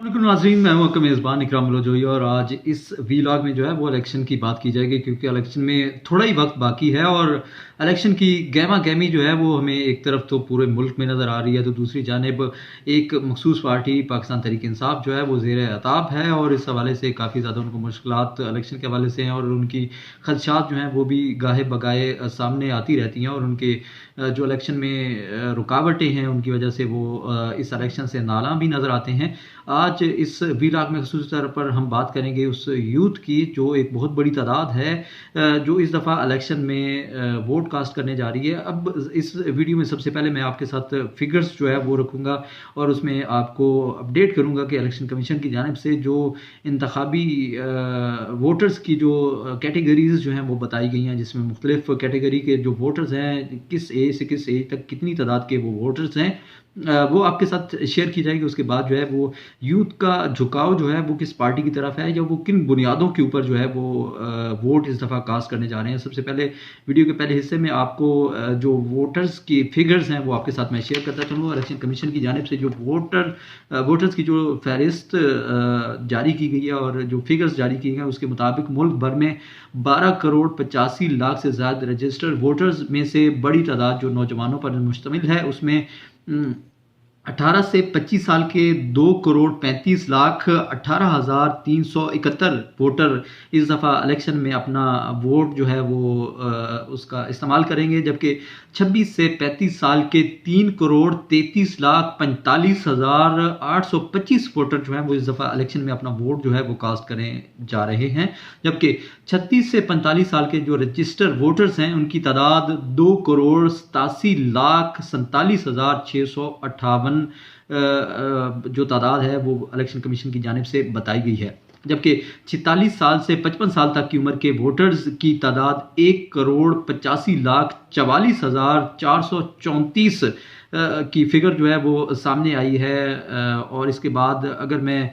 बिल्कुल नाज़रीन, मैं हूं आपका मेज़बान इकराम उल-जोही और आज इस वीलॉग में जो है वो इलेक्शन की बात की जाएगी क्योंकि इलेक्शन में थोड़ा ही वक्त बाकी है और इलेक्शन की गहमा-गहमी जो है वो हमें एक तरफ तो पूरे मुल्क में नज़र आ रही है तो दूसरी जानिब एक मखसूस पार्टी पाकिस्तान तहरीक-ए-इंसाफ जो है वो ज़ेर-ए-अताब है और इस हवाले से काफ़ी ज़्यादा उनको मुश्किलात इलेक्शन के हवाले से हैं और उनकी खदशात जो हैं वो भी गाहे-बगाए सामने आती रहती हैं और उनके जो इलेक्शन में रुकावटें हैं उनकी वजह से वो इस इलेक्शन से नालां भी नज़र आते हैं। आज इस वीलॉग में ख़ुसूसी तौर पर हम बात करेंगे उस यूथ की जो एक बहुत बड़ी तादाद है जो इस दफ़ा इलेक्शन में वोट कास्ट करने जा रही है। अब इस वीडियो में सबसे पहले मैं आपके साथ फिगर्स जो है वो रखूँगा और उसमें आपको अपडेट करूँगा कि इलेक्शन कमीशन की जानिब से जो इंतखाबी वोटर्स की जो कैटेगरीज़ जो हैं वो बताई गई हैं, जिसमें मुख्तलिफ़ कैटेगरी के जो वोटर्स हैं, किस एज से किस एज तक कितनी तादाद के वो वोटर्स हैं, वो आपके साथ शेयर की जाएगी। उसके बाद जो है वो यूथ का झुकाव जो है वो किस पार्टी की तरफ है या वो किन बुनियादों के ऊपर जो है वो वोट इस दफ़ा कास्ट करने जा रहे हैं। सबसे पहले वीडियो के पहले हिस्से में आपको जो वोटर्स की फिगर्स हैं वो आपके साथ मैं शेयर करता चलूँ। इलेक्शन कमीशन की जानिब से जो वोटर्स की जो फहरिस्त जारी की गई है और जो फिगर्स जारी किए गए उसके मुताबिक मुल्क भर में 12 करोड़ 85 लाख से ज़्यादा रजिस्टर्ड वोटर्स में से बड़ी तादाद जो नौजवानों पर मुश्तमिल है उसमें 18 से 25 साल के 2 करोड़ 35 लाख 18,371 वोटर इस दफ़ा इलेक्शन में अपना वोट जो है वो उसका इस्तेमाल करेंगे, जबकि 26 से 35 साल के 3 करोड़ 33 लाख 45,825 वोटर जो हैं वो इस दफ़ा इलेक्शन में अपना वोट जो है वो कास्ट करने जा रहे हैं, जबकि 36 से 45 साल के जो रजिस्टर्ड वोटर्स हैं उनकी तादाद 2 करोड़ 87 लाख 47,658 जो तादाद है वो इलेक्शन कमीशन की जानिब से बताई गई है, जबकि 46 साल से 55 साल तक की उम्र के वोटर्स की तादाद 1 करोड़ 85 लाख 44,434 की फिगर जो है वो सामने आई है। और इसके बाद अगर मैं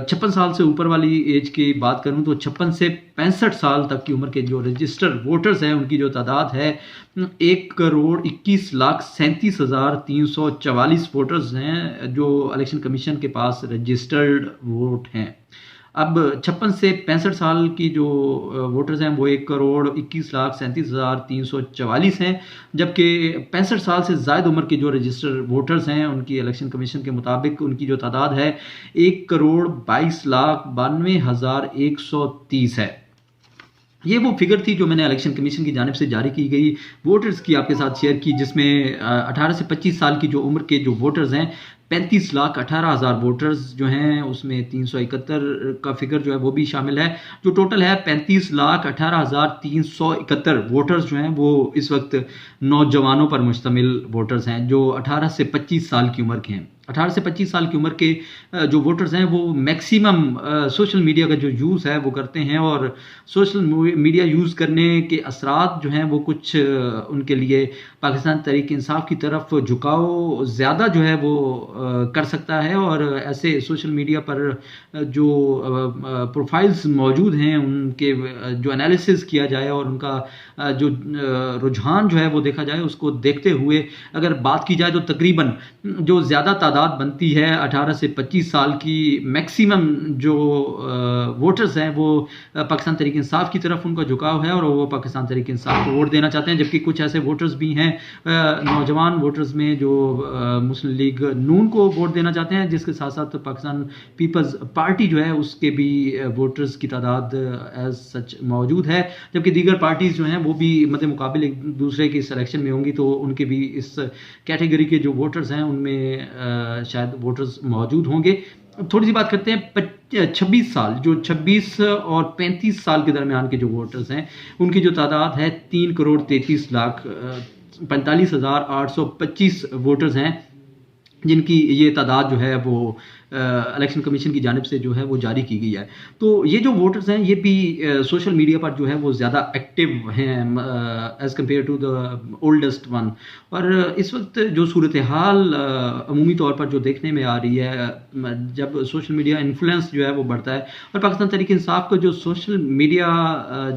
56 साल से ऊपर वाली एज की बात करूं तो 56 से 65 साल तक की उम्र के जो रजिस्टर्ड वोटर्स हैं उनकी जो तादाद है 1 करोड़ 21 लाख 37,344 वोटर्स हैं जो इलेक्शन कमीशन के पास रजिस्टर्ड वोट हैं। अब 56 से 65 साल की जो वोटर्स हैं वो 1 करोड़ 21 लाख 37,344 हैं, जबकि 65 साल से ज़ायद उम्र के जो रजिस्टर्ड वोटर्स हैं उनकी इलेक्शन कमीशन के मुताबिक उनकी जो तादाद है 1 करोड़ 22 लाख 92,130 है। ये वो फिगर थी जो मैंने इलेक्शन कमीशन की जानिब से जारी की गई वोटर्स की आपके साथ शेयर की, जिसमें 18 से 25 साल की जो उम्र के जो वोटर्स हैं 35 लाख 18,000 वोटर्स जो हैं उसमें 371 का फिगर जो है वो भी शामिल है। जो टोटल है 35 लाख 18,371 वोटर्स जो हैं वो इस वक्त नौजवानों पर मुश्तमिल वोटर्स हैं जो 18 से 25 साल की उम्र के हैं। 18 से 25 साल की उम्र के जो वोटर्स हैं वो मैक्सिमम सोशल मीडिया का जो यूज़ है वो करते हैं और सोशल मीडिया यूज़ करने के असरात जो हैं वो कुछ उनके लिए पाकिस्तान तहरीक-ए-इंसाफ की तरफ झुकाव ज़्यादा जो है वो कर सकता है और ऐसे सोशल मीडिया पर जो प्रोफाइल्स मौजूद हैं उनके जो एनालिसिस किया जाए और उनका जो रुझान जो है वो देखा जाए, उसको देखते हुए अगर बात की जाए तो तकरीबन जो ज़्यादा तादाद बनती है 18 से 25 साल की, मैक्सिमम जो वोटर्स हैं वो पाकिस्तान तहरीक-ए-इंसाफ की तरफ उनका झुकाव है और वो पाकिस्तान तहरीक-ए-इंसाफ को वोट देना चाहते हैं, जबकि कुछ ऐसे वोटर्स भी हैं नौजवान वोटर्स में जो मुस्लिम लीग नून को वोट देना चाहते हैं, जिसके साथ साथ पाकिस्तान पीपल्स पार्टी जो है उसके भी वोटर्स की तादाद एज सच मौजूद है, जबकि दीगर पार्टीज़ जो हैं वो भी मद्दे मुकाबिल एक दूसरे की सिलेक्शन में होंगी तो उनके भी इस कैटेगरी के जो वोटर्स हैं उनमें शायद वोटर्स मौजूद होंगे। थोड़ी सी बात करते हैं 26 साल, जो 26 और 35 साल के दरमियान के जो वोटर्स हैं उनकी जो तादाद है 3 करोड़ 33 लाख 45,825 वोटर्स हैं, जिनकी ये तादाद जो है वो इलेक्शन कमीशन की जानिब से जो है वो जारी की गई है। तो ये जो वोटर्स हैं ये भी सोशल मीडिया पर जो है वो ज़्यादा एक्टिव हैं as compare to the oldest one, और इस वक्त जो सूरत हाल अमूमी तौर पर जो देखने में आ रही है, जब सोशल मीडिया इन्फ्लुएंस जो है वो बढ़ता है और पाकिस्तान तहरीक-ए-इंसाफ का जो सोशल मीडिया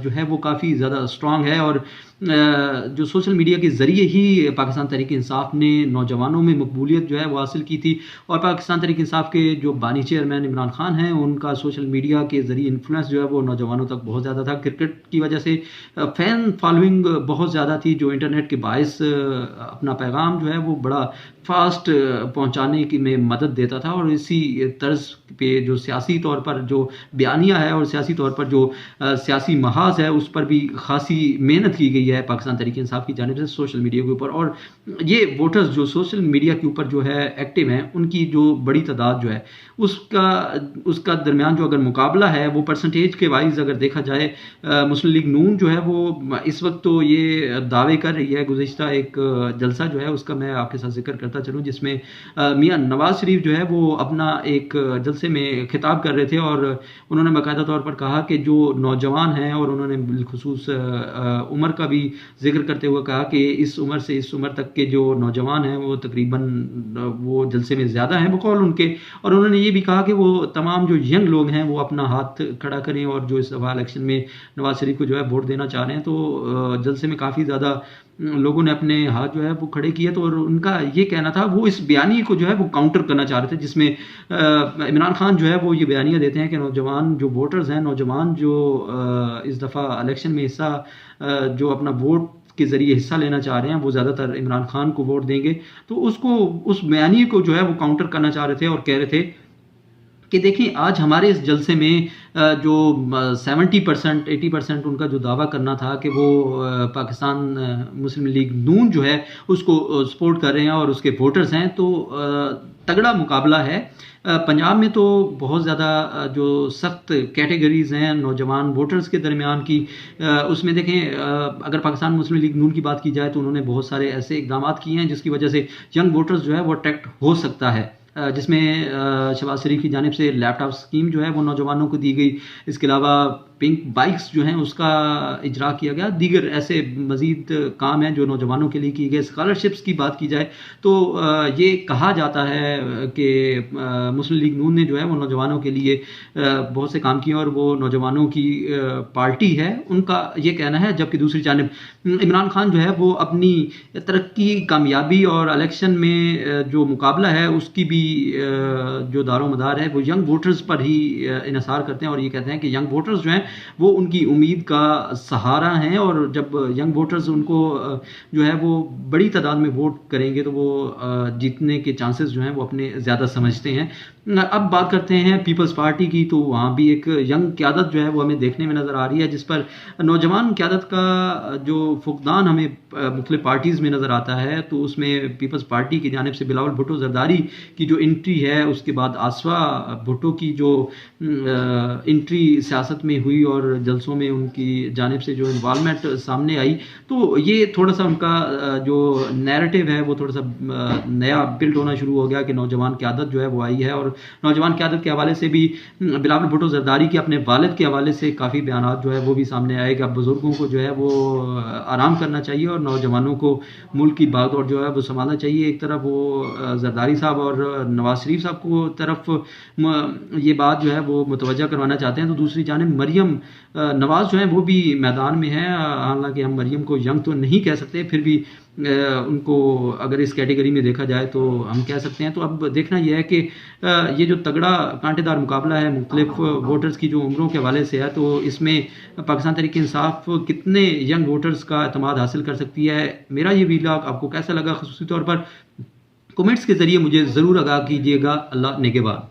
जो है वो काफ़ी ज़्यादा स्ट्रॉन्ग है और जो सोशल मीडिया के ज़रिए ही पाकिस्तान तहरीक-ए-इंसाफ ने नौजवानों में मकबूलियत जो है वो हासिल की थी और पाकिस्तान तहरीक-ए-इंसाफ के کے جو بانی چیئرمین عمران خان ہیں ان کا سوشل میڈیا کے ذریعے انفلوئنس جو ہے وہ نوجوانوں تک بہت زیادہ تھا. کرکٹ کی وجہ سے فین فالوئنگ بہت زیادہ تھی جو انٹرنیٹ کے باعث اپنا پیغام جو ہے وہ بڑا فاسٹ پہنچانے کی میں مدد دیتا تھا, اور اسی طرز پہ جو سیاسی طور پر جو بیانیہ ہے اور سیاسی طور پر جو سیاسی محاذ ہے اس پر بھی خاصی محنت کی گئی ہے پاکستان تحریک انصاف کی جانب سے سوشل میڈیا کے اوپر. اور یہ ووٹرز جو سوشل میڈیا کے اوپر جو ہے ایکٹیو ہیں ان کی جو بڑی تعداد جو ہے اس کا درمیان جو اگر مقابلہ ہے وہ پرسنٹیج کے وائز اگر دیکھا جائے, مسلم لیگ نون جو ہے وہ اس وقت تو یہ دعوے کر رہی ہے. گزشتہ ایک جلسہ جو ہے اس کا میں آپ کے ساتھ ذکر کرتا چلوں جس میں میاں نواز شریف جو ہے وہ اپنا ایک جلسے میں خطاب کر رہے تھے, اور انہوں نے باقاعدہ طور پر کہا کہ جو نوجوان ہیں, اور انہوں نے بالخصوص عمر کا بھی ذکر کرتے ہوئے کہا کہ اس عمر سے اس عمر تک کے جو نوجوان ہیں وہ تقریباً وہ جلسے میں زیادہ ہیں بقول ان کے, اور انہوں نے یہ بھی کہا کہ وہ تمام جو ینگ لوگ ہیں وہ اپنا ہاتھ کھڑا کریں اور جو اس دفعہ الیکشن میں نواز شریف کو جو ہے ووٹ دینا چاہ رہے ہیں. تو جلسے میں کافی زیادہ لوگوں نے اپنے ہاتھ جو ہے وہ کھڑے کیے, تو اور ان کا یہ کہنا تھا وہ اس بیانیے کو جو ہے وہ کاؤنٹر کرنا چاہ رہے تھے جس میں عمران خان جو ہے وہ یہ بیانیہ دیتے ہیں کہ نوجوان جو ووٹرز ہیں, نوجوان جو اس دفعہ الیکشن میں حصہ جو اپنا ووٹ کے ذریعے حصہ لینا چاہ رہے ہیں وہ زیادہ تر عمران خان کو ووٹ دیں گے. تو اس بیانیے کو جو ہے وہ کاؤنٹر کرنا چاہ رہے تھے اور کہہ رہے تھے کہ دیکھیں آج ہمارے اس جلسے میں جو 70% 80% ان کا جو دعویٰ کرنا تھا کہ وہ پاکستان مسلم لیگ نون جو ہے اس کو سپورٹ کر رہے ہیں اور اس کے ووٹرز ہیں, تو تگڑا مقابلہ ہے. پنجاب میں تو بہت زیادہ جو سخت کیٹیگریز ہیں نوجوان ووٹرز کے درمیان کی, اس میں دیکھیں اگر پاکستان مسلم لیگ نون کی بات کی جائے تو انہوں نے بہت سارے ایسے اقدامات کیے ہیں جس کی وجہ سے ینگ ووٹرز جو ہے وہ اٹریکٹ ہو سکتا ہے, جس میں شہباز شریف کی جانب سے لیپ ٹاپ اسکیم جو ہے وہ نوجوانوں کو دی گئی, اس کے علاوہ پنک بائکس جو ہیں اس کا اجرا کیا گیا, دیگر ایسے مزید کام ہیں جو نوجوانوں کے لیے کی گئے. اسکالرشپس کی بات کی جائے تو یہ کہا جاتا ہے کہ مسلم لیگ نون نے جو ہے وہ نوجوانوں کے لیے بہت سے کام کیے اور وہ نوجوانوں کی پارٹی ہے, ان کا یہ کہنا ہے. جبکہ دوسری جانب عمران خان جو ہے وہ اپنی ترقی کامیابی اور الیکشن میں جو مقابلہ ہے اس کی بھی جو دار و مدار ہے وہ ینگ ووٹرز پر ہی انحصار کرتے ہیں, اور یہ کہتے ہیں کہ ینگ ووٹرز جو ہیں وہ ان کی امید کا سہارا ہیں, اور جب ینگ ووٹرز ان کو جو ہے وہ بڑی تعداد میں ووٹ کریں گے تو وہ جیتنے کے چانسز جو ہیں وہ اپنے زیادہ سمجھتے ہیں. اب بات کرتے ہیں پیپلز پارٹی کی, تو وہاں بھی ایک ینگ قیادت جو ہے وہ ہمیں دیکھنے میں نظر آ رہی ہے, جس پر نوجوان قیادت کا جو فقدان ہمیں مختلف پارٹیز میں نظر آتا ہے. تو اس میں پیپلز پارٹی کی جانب سے بلاول بھٹو زرداری کی جو انٹری ہے, اس کے بعد آسوا بھٹو کی جو انٹری سیاست میں ہوئی اور جلسوں میں ان کی جانب سے جو انوالومنٹ سامنے آئی, تو یہ تھوڑا سا ان کا جو نیریٹو ہے وہ تھوڑا سا نیا بلڈ ہونا شروع ہو گیا کہ نوجوان قیادت جو ہے وہ آئی ہے. اور نوجوان قیادت کے حوالے سے بھی بلاول بھٹو زرداری کے اپنے والد کے حوالے سے کافی بیانات جو ہے وہ بھی سامنے آئے کہ اب بزرگوں کو جو ہے وہ آرام کرنا چاہیے اور نوجوانوں کو ملک کی بھاگ دوڑ جو ہے وہ سنبھالنا چاہیے. ایک طرف وہ زرداری صاحب اور نواز شریف صاحب کو طرف یہ بات جو ہے وہ متوجہ کروانا چاہتے ہیں, تو دوسری جانب مریم نواز جو ہیں وہ بھی میدان میں ہیں. حالانکہ ہم مریم کو ینگ تو نہیں کہہ سکتے, پھر بھی ان کو اگر اس کیٹیگری میں دیکھا جائے تو ہم کہہ سکتے ہیں. تو اب دیکھنا یہ ہے کہ یہ جو تگڑا کانٹے دار مقابلہ ہے مختلف ووٹرز کی جو عمروں کے حوالے سے ہے, تو اس میں پاکستان تحریک انصاف کتنے ینگ ووٹرز کا اعتماد حاصل کر سکتی ہے. میرا یہ ویلاگ آپ کو کیسا لگا خصوصی طور پر کمنٹس کے ذریعے مجھے ضرور آگاہ کیجیے گا. اللہ نگہبان.